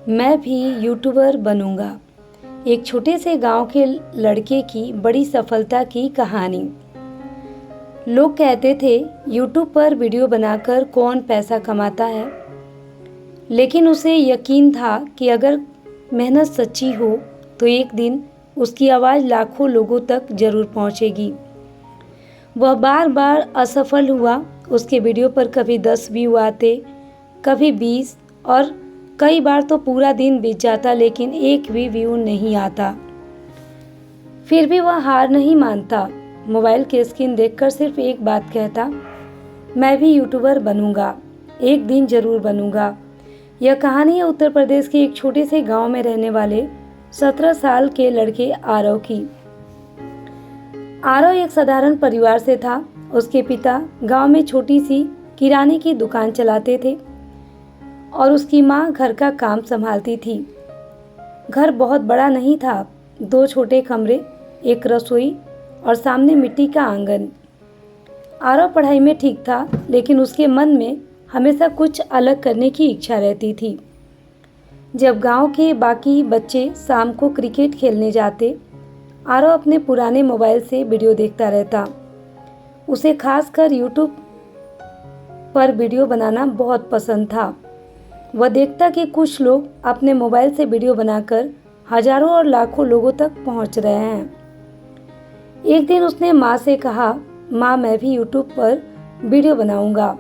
मैं भी यूट्यूबर बनूंगा। एक छोटे से गांव के लड़के की बड़ी सफलता की कहानी। लोग कहते थे यूट्यूब पर वीडियो बनाकर कौन पैसा कमाता है, लेकिन उसे यकीन था कि अगर मेहनत सच्ची हो तो एक दिन उसकी आवाज़ लाखों लोगों तक जरूर पहुंचेगी। वह बार बार असफल हुआ। उसके वीडियो पर कभी 10 व्यू आते, कभी 20 और कई बार तो पूरा दिन बीत जाता, लेकिन एक भी व्यू नहीं आता। फिर भी वह हार नहीं मानता। मोबाइल की स्क्रीन देखकर सिर्फ एक बात कहता, मैं भी यूट्यूबर बनूंगा, एक दिन जरूर बनूंगा। यह कहानी है उत्तर प्रदेश के एक छोटे से गांव में रहने वाले 17 साल के लड़के आरव की। आरव एक साधारण परिवार से था। उसके पिता गांव में छोटी सी किराने की दुकान चलाते थे और उसकी माँ घर का काम संभालती थी। घर बहुत बड़ा नहीं था, 2 छोटे कमरे, एक रसोई और सामने मिट्टी का आंगन। आरव पढ़ाई में ठीक था, लेकिन उसके मन में हमेशा कुछ अलग करने की इच्छा रहती थी। जब गांव के बाकी बच्चे शाम को क्रिकेट खेलने जाते, आरव अपने पुराने मोबाइल से वीडियो देखता रहता। उसे खासकर यूट्यूब पर वीडियो बनाना बहुत पसंद था। वह देखता कि कुछ लोग अपने मोबाइल से वीडियो बनाकर हजारों और लाखों लोगों तक पहुंच रहे हैं। एक दिन उसने माँ से कहा, माँ मैं भी यूट्यूब पर वीडियो बनाऊंगा।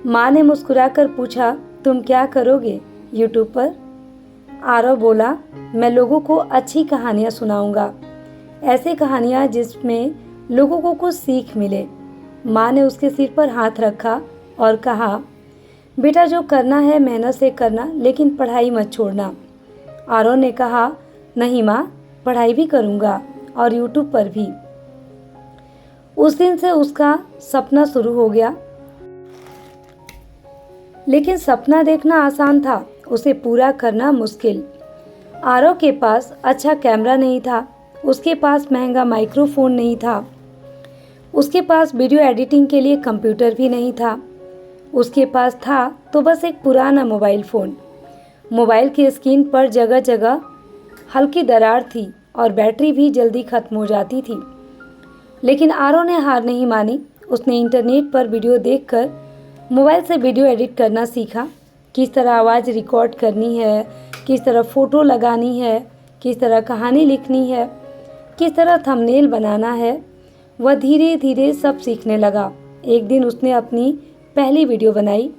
माँ ने मुस्कुराकर पूछा, तुम क्या करोगे यूट्यूब पर? आरव बोला, मैं लोगों को अच्छी कहानियाँ सुनाऊंगा, ऐसी कहानियाँ जिसमें लोगों को कुछ सीख मिले। माँ ने उसके सिर पर हाथ रखा और कहा, बेटा जो करना है मेहनत से करना, लेकिन पढ़ाई मत छोड़ना। आरव ने कहा, नहीं माँ, पढ़ाई भी करूँगा और यूट्यूब पर भी। उस दिन से उसका सपना शुरू हो गया। लेकिन सपना देखना आसान था, उसे पूरा करना मुश्किल। आरव के पास अच्छा कैमरा नहीं था, उसके पास महंगा माइक्रोफोन नहीं था, उसके पास वीडियो एडिटिंग के लिए कंप्यूटर भी नहीं था। उसके पास था तो बस एक पुराना मोबाइल फ़ोन। मोबाइल की स्क्रीन पर जगह जगह हल्की दरार थी और बैटरी भी जल्दी खत्म हो जाती थी। लेकिन आरव ने हार नहीं मानी। उसने इंटरनेट पर वीडियो देखकर मोबाइल से वीडियो एडिट करना सीखा। किस तरह आवाज़ रिकॉर्ड करनी है, किस तरह फ़ोटो लगानी है, किस तरह कहानी लिखनी है, किस तरह थंबनेल बनाना है। वह धीरे धीरे सब सीखने लगा। एक दिन उसने अपनी पहली वीडियो बनाई।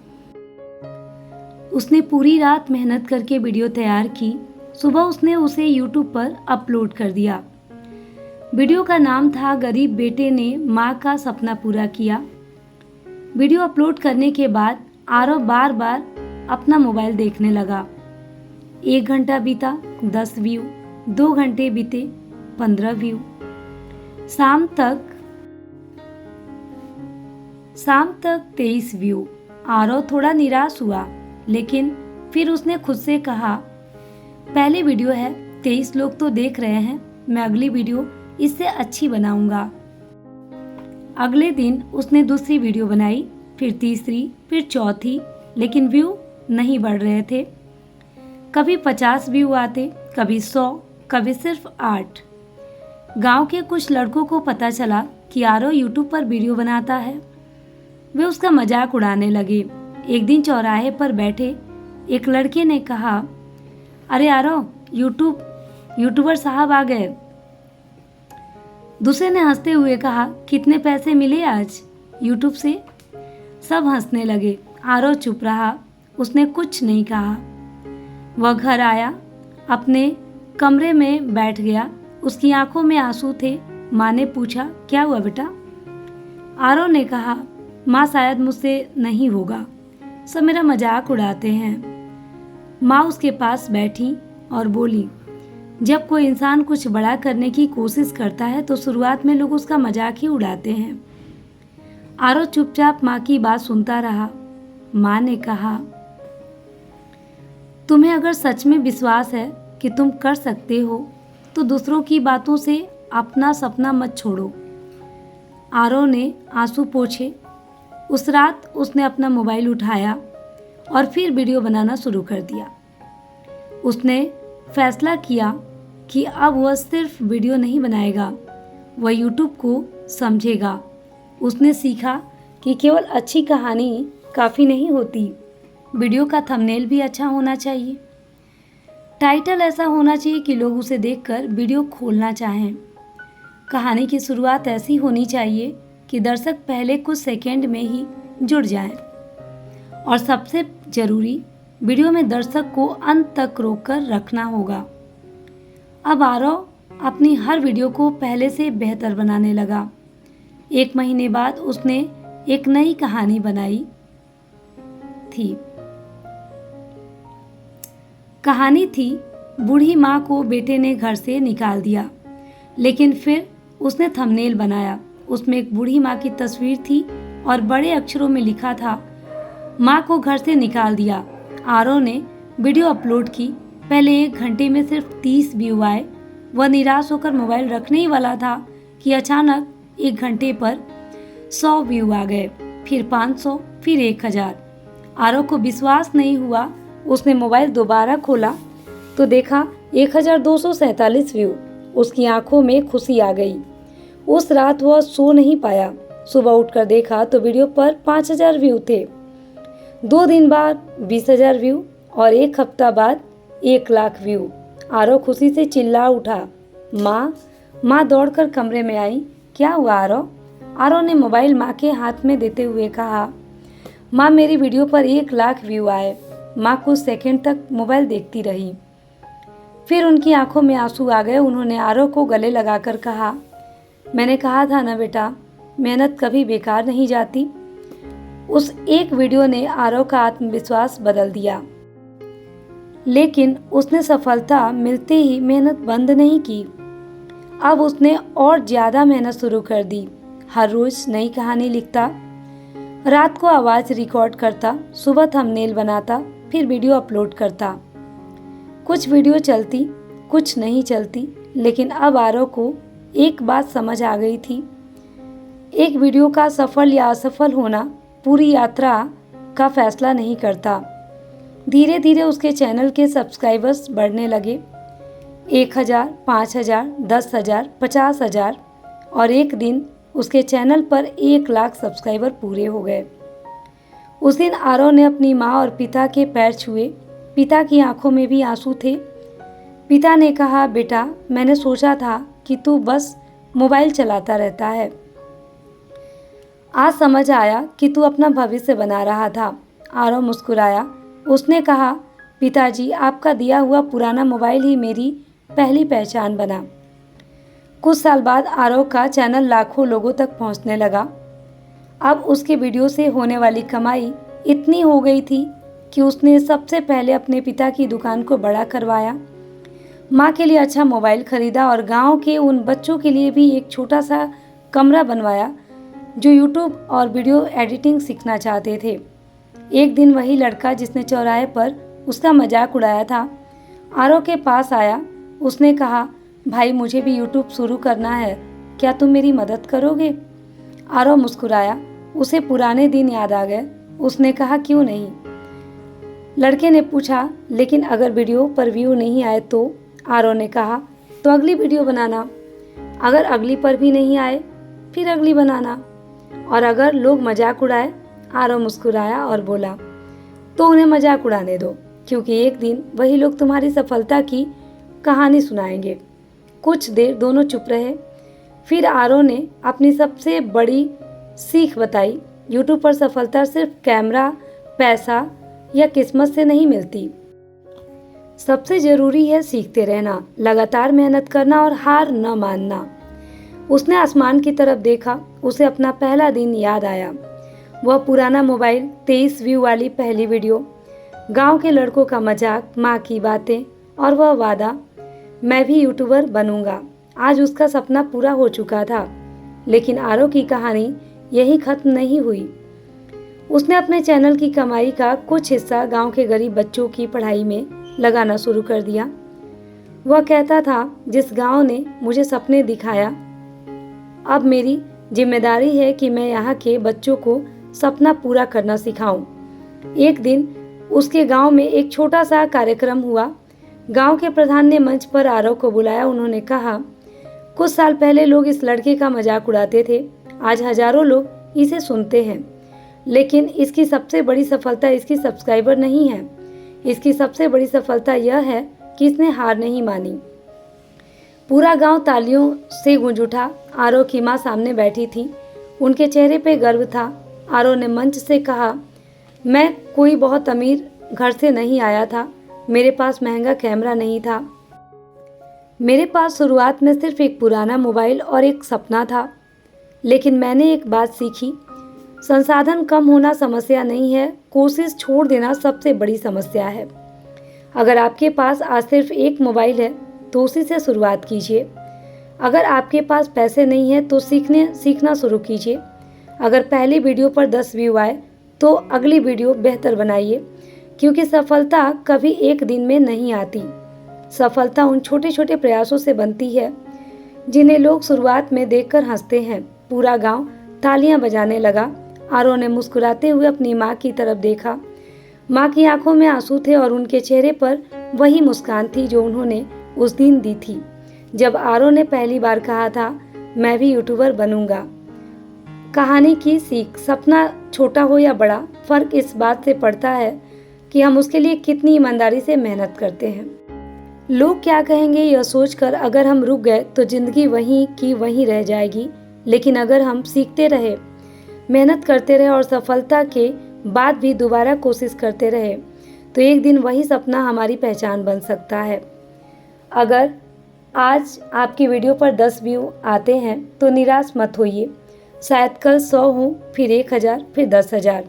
उसने पूरी रात मेहनत करके वीडियो तैयार की। सुबह उसने उसे यूट्यूब पर अपलोड कर दिया। वीडियो का नाम था, गरीब बेटे ने माँ का सपना पूरा किया। वीडियो अपलोड करने के बाद आरव बार बार अपना मोबाइल देखने लगा। 1 घंटा बीता, 10 व्यू, 2 घंटे बीते, 15 व्यू। शाम तक 23 व्यू। आरव थोड़ा निराश हुआ, लेकिन फिर उसने खुद से कहा, पहली वीडियो है, 23 लोग तो देख रहे हैं, मैं अगली वीडियो इससे अच्छी बनाऊंगा। अगले दिन उसने दूसरी वीडियो बनाई, फिर तीसरी, फिर चौथी, लेकिन व्यू नहीं बढ़ रहे थे। कभी 50 व्यू आते, कभी 100, कभी सिर्फ 8। गांव के कुछ लड़कों को पता चला कि आरव यूट्यूब पर वीडियो बनाता है। वे उसका मजाक उड़ाने लगे। एक दिन चौराहे पर बैठे एक लड़के ने कहा, अरे आरव, यूट्यूबर साहब आ गए। दूसरे ने हंसते हुए कहा, कितने पैसे मिले आज यूट्यूब से? सब हंसने लगे। आरव चुप रहा, उसने कुछ नहीं कहा। वह घर आया, अपने कमरे में बैठ गया। उसकी आंखों में आंसू थे। माँ ने पूछा, क्या हुआ बेटा? आरव ने कहा, माँ शायद मुझसे नहीं होगा, सब मेरा मजाक उड़ाते हैं। माँ उसके पास बैठी और बोली, जब कोई इंसान कुछ बड़ा करने की कोशिश करता है तो शुरुआत में लोग उसका मजाक ही उड़ाते हैं। आरव चुपचाप माँ की बात सुनता रहा। माँ ने कहा, तुम्हें अगर सच में विश्वास है कि तुम कर सकते हो तो दूसरों की बातों से अपना सपना मत छोड़ो। आरव ने आंसू पोंछे। उस रात उसने अपना मोबाइल उठाया और फिर वीडियो बनाना शुरू कर दिया। उसने फैसला किया कि अब वह सिर्फ वीडियो नहीं बनाएगा, वह यूट्यूब को समझेगा। उसने सीखा कि केवल अच्छी कहानी काफ़ी नहीं होती, वीडियो का थंबनेल भी अच्छा होना चाहिए। टाइटल ऐसा होना चाहिए कि लोग उसे देखकर वीडियो खोलना चाहें। कहानी की शुरुआत ऐसी होनी चाहिए कि दर्शक पहले कुछ सेकंड में ही जुड़ जाएं। और सबसे ज़रूरी, वीडियो में दर्शक को अंत तक रोककर रखना होगा। अब आरव अपनी हर वीडियो को पहले से बेहतर बनाने लगा। 1 महीने बाद उसने एक नई कहानी बनाई थी। कहानी थी बूढ़ी माँ को बेटे ने घर से निकाल दिया, लेकिन फिर उसने थंबनेल बनाया। उसमें एक बूढ़ी माँ की तस्वीर थी और बड़े अक्षरों में लिखा था, माँ को घर से निकाल दिया। आरव ने वीडियो अपलोड की। पहले 1 घंटे में सिर्फ 30 व्यू आए। वह निराश होकर मोबाइल रखने ही वाला था कि अचानक 1 घंटे पर 100 व्यू आ गए, फिर 500, फिर 1000। आरव को विश्वास नहीं हुआ। उसने मोबाइल दोबारा खोला तो देखा 1247 व्यू। उसकी आंखों में खुशी आ गई। उस रात वह सो नहीं पाया। सुबह उठकर देखा तो वीडियो पर 5000 व्यू थे। 2 दिन बाद 20,000 व्यू और 1 हफ्ता बाद 1 लाख व्यू। आरव खुशी से चिल्ला उठा, माँ। माँ दौड़कर कमरे में आई। क्या हुआ आरव? आरव ने मोबाइल माँ के हाथ में देते हुए कहा, माँ मेरी वीडियो पर 1 लाख व्यू आए। माँ कुछ सेकंड तक मोबाइल देखती रही, फिर उनकी आंखों में आंसू आ गए। उन्होंने आरव को गले लगाकर कहा, मैंने कहा था ना बेटा, मेहनत कभी बेकार नहीं जाती। उस एक वीडियो ने आरव का आत्मविश्वास बदल दिया, लेकिन उसने सफलता मिलते ही मेहनत बंद नहीं की। अब उसने और ज़्यादा मेहनत शुरू कर दी। हर रोज़ नई कहानी लिखता, रात को आवाज़ रिकॉर्ड करता, सुबह थंबनेल बनाता, फिर वीडियो अपलोड करता। कुछ वीडियो चलती, कुछ नहीं चलती, लेकिन अब आरव को एक बात समझ आ गई थी, एक वीडियो का सफल या असफल होना पूरी यात्रा का फैसला नहीं करता। धीरे धीरे उसके चैनल के सब्सक्राइबर्स बढ़ने लगे। 1000, 5000, 10,000, 50,000 और एक दिन उसके चैनल पर 1 लाख सब्सक्राइबर पूरे हो गए। उस दिन आरव ने अपनी माँ और पिता के पैर छुए। पिता की आंखों में भी आंसू थे। पिता ने कहा, बेटा मैंने सोचा था कि तू बस मोबाइल चलाता रहता है, आज समझ आया कि तू अपना भविष्य बना रहा था। आरव मुस्कुराया। उसने कहा, पिताजी आपका दिया हुआ पुराना मोबाइल ही मेरी पहली पहचान बना। कुछ साल बाद आरव का चैनल लाखों लोगों तक पहुंचने लगा। अब उसके वीडियो से होने वाली कमाई इतनी हो गई थी कि उसने सबसे पहले अपने पिता की दुकान को बड़ा करवाया, माँ के लिए अच्छा मोबाइल खरीदा और गांव के उन बच्चों के लिए भी एक छोटा सा कमरा बनवाया जो यूट्यूब और वीडियो एडिटिंग सीखना चाहते थे। एक दिन वही लड़का जिसने चौराहे पर उसका मजाक उड़ाया था, आरव के पास आया। उसने कहा, भाई मुझे भी यूट्यूब शुरू करना है, क्या तुम मेरी मदद करोगे? आरव मुस्कुराया। उसे पुराने दिन याद आ गए। उसने कहा, क्यों नहीं। लड़के ने पूछा, लेकिन अगर वीडियो पर व्यू नहीं आए तो? आरव ने कहा, तो अगली वीडियो बनाना। अगर अगली पर भी नहीं आए फिर अगली बनाना। और अगर लोग मजाक उड़ाए? आरव मुस्कुराया और बोला, तो उन्हें मजाक उड़ाने दो, क्योंकि एक दिन वही लोग तुम्हारी सफलता की कहानी सुनाएंगे। कुछ देर दोनों चुप रहे। फिर आरव ने अपनी सबसे बड़ी सीख बताई, यूट्यूब पर सफलता सिर्फ कैमरा, पैसा या किस्मत से नहीं मिलती। सबसे ज़रूरी है सीखते रहना, लगातार मेहनत करना और हार न मानना। उसने आसमान की तरफ देखा। उसे अपना पहला दिन याद आया। वह पुराना मोबाइल, 23 व्यू वाली पहली वीडियो, गांव के लड़कों का मजाक, माँ की बातें और वह वादा, मैं भी यूट्यूबर बनूंगा। आज उसका सपना पूरा हो चुका था। लेकिन आरव की कहानी यही खत्म नहीं हुई। उसने अपने चैनल की कमाई का कुछ हिस्सा गांव के गरीब बच्चों की पढ़ाई में लगाना शुरू कर दिया। वह कहता था, जिस गांव ने मुझे सपने दिखाया, अब मेरी जिम्मेदारी है कि मैं यहाँ के बच्चों को सपना पूरा करना सिखाऊं। एक दिन उसके गांव में एक छोटा सा कार्यक्रम हुआ। गांव के प्रधान ने मंच पर आरव को बुलाया। उन्होंने कहा, कुछ साल पहले लोग इस लड़के का मजाक उड़ाते थे, आज हजारों लोग इसे सुनते हैं। लेकिन इसकी सबसे बड़ी सफलता इसकी सब्सक्राइबर नहीं है, इसकी सबसे बड़ी सफलता यह है कि इसने हार नहीं मानी। पूरा गांव तालियों से गूंज उठा। आरव की माँ सामने बैठी थी, उनके चेहरे पे गर्व था। आरव ने मंच से कहा, मैं कोई बहुत अमीर घर से नहीं आया था, मेरे पास महंगा कैमरा नहीं था, मेरे पास शुरुआत में सिर्फ एक पुराना मोबाइल और एक सपना था। लेकिन मैंने एक बात सीखी, संसाधन कम होना समस्या नहीं है, कोशिश छोड़ देना सबसे बड़ी समस्या है। अगर आपके पास आज सिर्फ एक मोबाइल है तो उसी से शुरुआत कीजिए। अगर आपके पास पैसे नहीं है तो सीखना शुरू कीजिए। अगर पहली वीडियो पर 10 व्यू आए तो अगली वीडियो बेहतर बनाइए, क्योंकि सफलता कभी एक दिन में नहीं आती। सफलता उन छोटे छोटे प्रयासों से बनती है जिन्हें लोग शुरुआत में देखकर हंसते हैं। पूरा गांव तालियां बजाने लगा। आरव ने मुस्कुराते हुए अपनी माँ की तरफ देखा। माँ की आंखों में आंसू थे और उनके चेहरे पर वही मुस्कान थी जो उन्होंने उस दिन दी थी जब आरव ने पहली बार कहा था, मैं भी यूट्यूबर बनूंगा। कहानी की सीख, सपना छोटा हो या बड़ा, फर्क इस बात से पड़ता है कि हम उसके लिए कितनी ईमानदारी से मेहनत करते हैं। लोग क्या कहेंगे यह सोचकर अगर हम रुक गए तो जिंदगी वहीं की वहीं रह जाएगी। लेकिन अगर हम सीखते रहे, मेहनत करते रहे और सफलता के बाद भी दोबारा कोशिश करते रहे तो एक दिन वही सपना हमारी पहचान बन सकता है। अगर आज आपकी वीडियो पर 10 व्यू आते हैं तो निराश मत होइए। शायद कल 100 हो, फिर 1000, फिर 10,000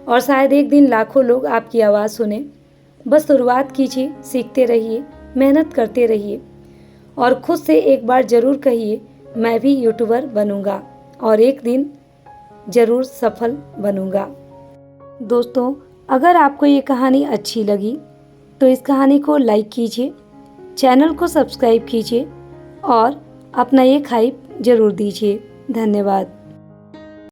और शायद एक दिन लाखों लोग आपकी आवाज़ सुने। बस शुरुआत कीजिए, सीखते रहिए, मेहनत करते रहिए और खुद से एक बार ज़रूर कहिए, मैं भी यूट्यूबर बनूंगा और एक दिन ज़रूर सफल बनूंगा। दोस्तों, अगर आपको ये कहानी अच्छी लगी तो इस कहानी को लाइक कीजिए, चैनल को सब्सक्राइब कीजिए और अपना एक हाइप ज़रूर दीजिए। धन्यवाद।